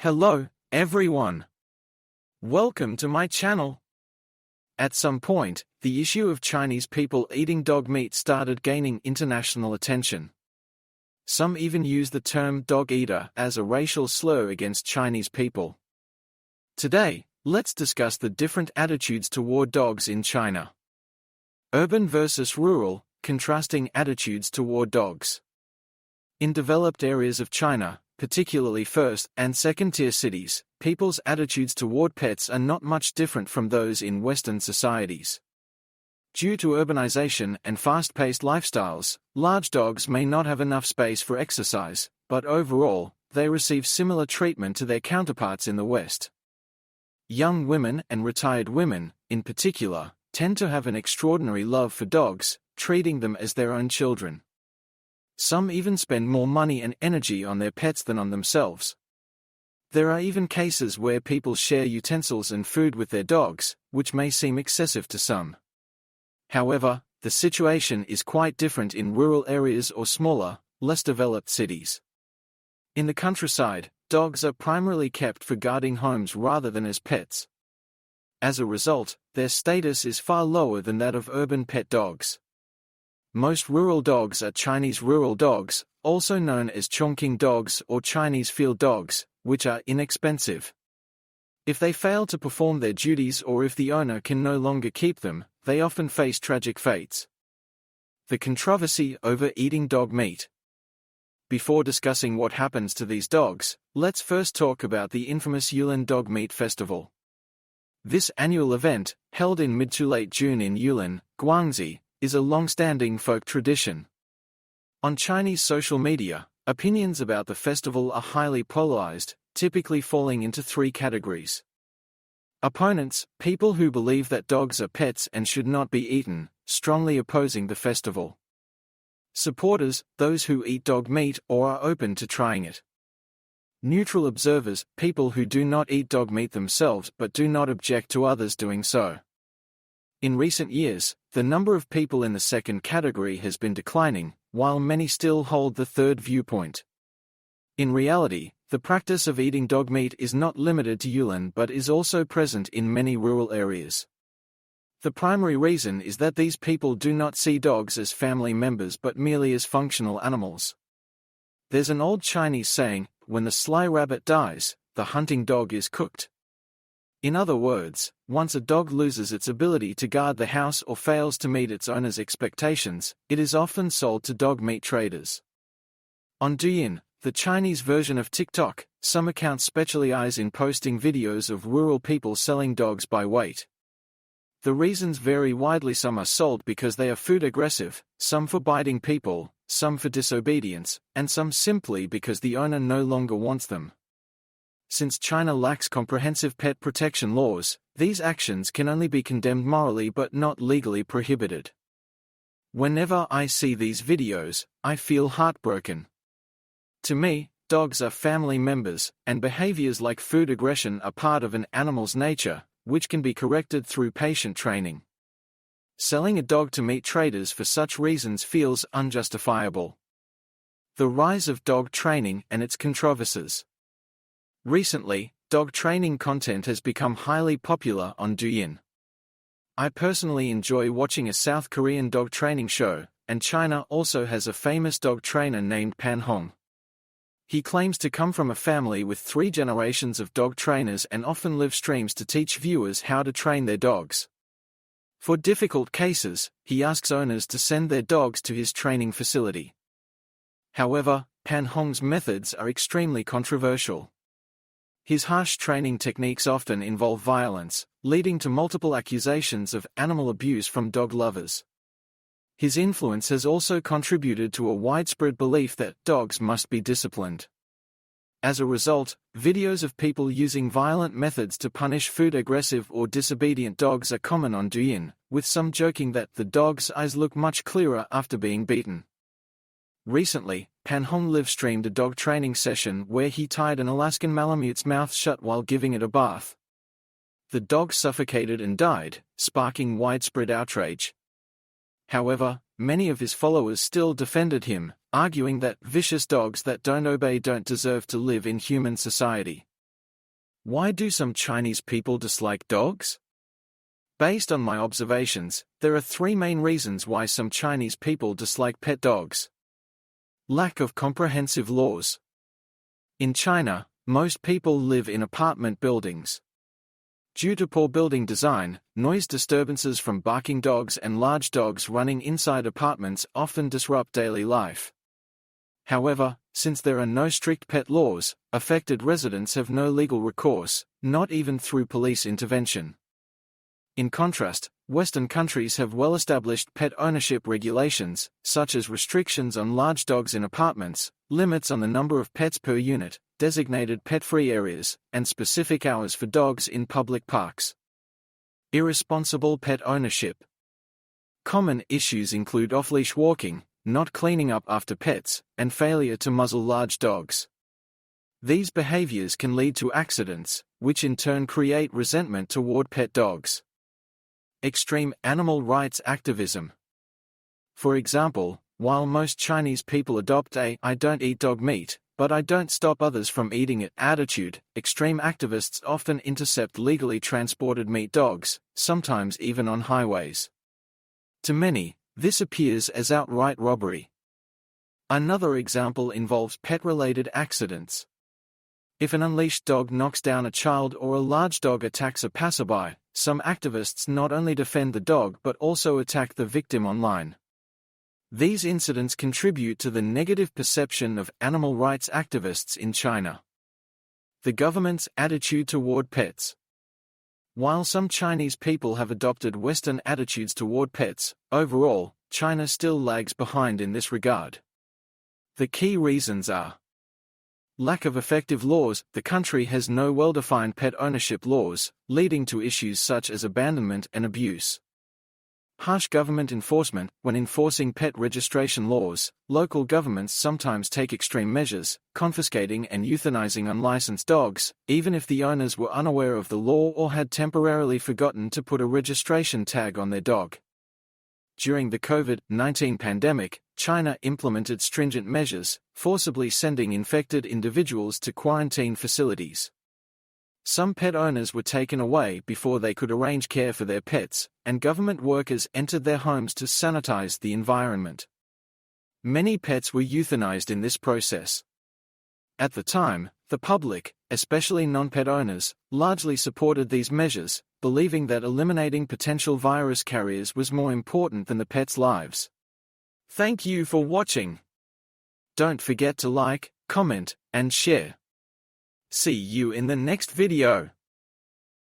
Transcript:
Hello, everyone. Welcome to my channel. At some point, the issue of Chinese people eating dog meat started gaining international attention. Some even use the term dog eater as a racial slur against Chinese people. Today, let's discuss the different attitudes toward dogs in China. Urban versus rural, contrasting attitudes toward dogs. In developed areas of China, particularly first- and second-tier cities, people's attitudes toward pets are not much different from those in Western societies. Due to urbanization and fast-paced lifestyles, large dogs may not have enough space for exercise, but overall, they receive similar treatment to their counterparts in the West. Young women and retired women, in particular, tend to have an extraordinary love for dogs, treating them as their own children. Some even spend more money and energy on their pets than on themselves. There are even cases where people share utensils and food with their dogs, which may seem excessive to some. However, the situation is quite different in rural areas or smaller, less developed cities. In the countryside, dogs are primarily kept for guarding homes rather than as pets. As a result, their status is far lower than that of urban pet dogs. Most rural dogs are Chinese rural dogs, also known as Chongqing dogs or Chinese field dogs, which are inexpensive. If they fail to perform their duties or if the owner can no longer keep them, they often face tragic fates. The controversy over eating dog meat. Before discussing what happens to these dogs, let's first talk about the infamous Yulin Dog Meat Festival. This annual event, held in mid to late June in Yulin, Guangxi, is a long-standing folk tradition. On Chinese social media, opinions about the festival are highly polarized, typically falling into three categories. Opponents, people who believe that dogs are pets and should not be eaten, strongly opposing the festival. Supporters, those who eat dog meat or are open to trying it. Neutral observers, people who do not eat dog meat themselves but do not object to others doing so. In recent years, the number of people in the second category has been declining, while many still hold the third viewpoint. In reality, the practice of eating dog meat is not limited to Yulin but is also present in many rural areas. The primary reason is that these people do not see dogs as family members but merely as functional animals. There's an old Chinese saying, "When the sly rabbit dies, the hunting dog is cooked." In other words, once a dog loses its ability to guard the house or fails to meet its owner's expectations, it is often sold to dog meat traders. On Douyin, the Chinese version of TikTok, some accounts specialize in posting videos of rural people selling dogs by weight. The reasons vary widely. Some are sold because they are food aggressive, some for biting people, some for disobedience, and some simply because the owner no longer wants them. Since China lacks comprehensive pet protection laws, these actions can only be condemned morally but not legally prohibited. Whenever I see these videos, I feel heartbroken. To me, dogs are family members, and behaviors like food aggression are part of an animal's nature, which can be corrected through patient training. Selling a dog to meat traders for such reasons feels unjustifiable. The rise of dog training and its controversies. Recently, dog training content has become highly popular on Douyin. I personally enjoy watching a South Korean dog training show, and China also has a famous dog trainer named Pan Hong. He claims to come from a family with 3 generations of dog trainers and often live streams to teach viewers how to train their dogs. For difficult cases, he asks owners to send their dogs to his training facility. However, Pan Hong's methods are extremely controversial. His harsh training techniques often involve violence, leading to multiple accusations of animal abuse from dog lovers. His influence has also contributed to a widespread belief that dogs must be disciplined. As a result, videos of people using violent methods to punish food-aggressive or disobedient dogs are common on Douyin, with some joking that the dog's eyes look much clearer after being beaten. Recently, Pan Hong live-streamed a dog training session where he tied an Alaskan Malamute's mouth shut while giving it a bath. The dog suffocated and died, sparking widespread outrage. However, many of his followers still defended him, arguing that vicious dogs that don't obey don't deserve to live in human society. Why do some Chinese people dislike dogs? Based on my observations, there are three main reasons why some Chinese people dislike pet dogs. Lack of comprehensive laws. In China, most people live in apartment buildings. Due to poor building design, noise disturbances from barking dogs and large dogs running inside apartments often disrupt daily life. However, since there are no strict pet laws, affected residents have no legal recourse, not even through police intervention. In contrast, Western countries have well-established pet ownership regulations, such as restrictions on large dogs in apartments, limits on the number of pets per unit, designated pet-free areas, and specific hours for dogs in public parks. Irresponsible pet ownership. Common issues include off-leash walking, not cleaning up after pets, and failure to muzzle large dogs. These behaviors can lead to accidents, which in turn create resentment toward pet dogs. Extreme animal rights activism. For example, while most Chinese people adopt a "I don't eat dog meat, but I don't stop others from eating it" attitude, extreme activists often intercept legally transported meat dogs, sometimes even on highways. To many, this appears as outright robbery. Another example involves pet-related accidents. If an unleashed dog knocks down a child or a large dog attacks a passerby, some activists not only defend the dog but also attack the victim online. These incidents contribute to the negative perception of animal rights activists in China. The government's attitude toward pets. While some Chinese people have adopted Western attitudes toward pets, overall, China still lags behind in this regard. The key reasons are: lack of effective laws. The country has no well-defined pet ownership laws, leading to issues such as abandonment and abuse. Harsh government enforcement. When enforcing pet registration laws, local governments sometimes take extreme measures, confiscating and euthanizing unlicensed dogs, even if the owners were unaware of the law or had temporarily forgotten to put a registration tag on their dog. During the COVID-19 pandemic, China implemented stringent measures, forcibly sending infected individuals to quarantine facilities. Some pet owners were taken away before they could arrange care for their pets, and government workers entered their homes to sanitize the environment. Many pets were euthanized in this process. At the time, the public, especially non-pet owners, largely supported these measures, believing that eliminating potential virus carriers was more important than the pets' lives. Thank you for watching. Don't forget to like, comment, and share. See you in the next video.